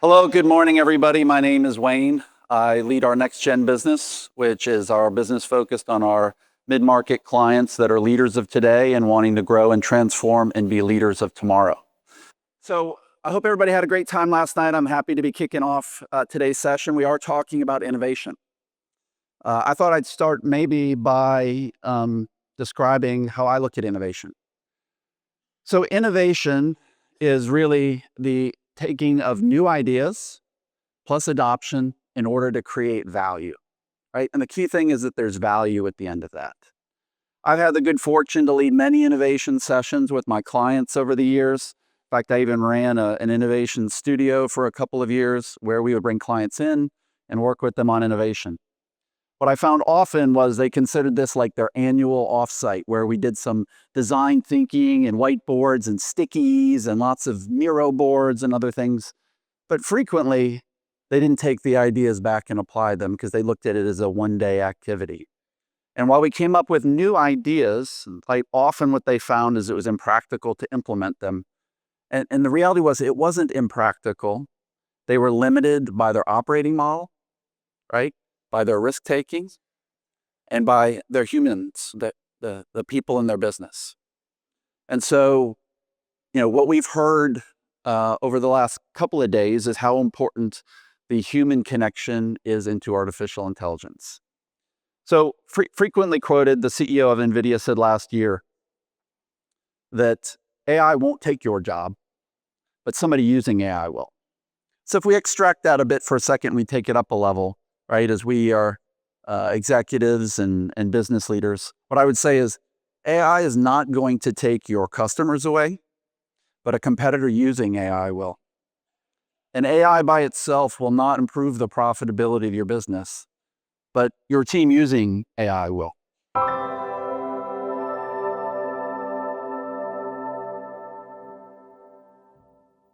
Hello, good morning, everybody. My name is Wayne. I lead our NextGen business, which is our business focused on our mid-market clients that are leaders of today and wanting to grow and transform and be leaders of tomorrow. So I hope everybody had a great time last night. I'm happy to be kicking off today's session. We are talking about innovation. I thought I'd start maybe by describing how I look at innovation. So innovation is really the taking of new ideas plus adoption in order to create value, right? And the key thing is that there's value at the end of that. I've had the good fortune to lead many innovation sessions with my clients over the years. In fact, I even ran an innovation studio for a couple of years where we would bring clients in and work with them on innovation. What I found often was they considered this like their annual offsite where we did some design thinking and whiteboards and stickies and lots of Miro boards and other things. But frequently, they didn't take the ideas back and apply them because they looked at it as a one-day activity. And while we came up with new ideas, quite often what they found is it was impractical to implement them. And the reality was it wasn't impractical. They were limited by their operating model, right? By their risk taking and by their humans, the people in their business. And so, what we've heard over the last couple of days is how important the human connection is into artificial intelligence. So frequently quoted, the CEO of NVIDIA said last year that AI won't take your job, but somebody using AI will. So if we extract that a bit for a second, we take it up a level, right? As we are executives and business leaders, what I would say is AI is not going to take your customers away, but a competitor using AI will. And AI by itself will not improve the profitability of your business, but your team using AI will.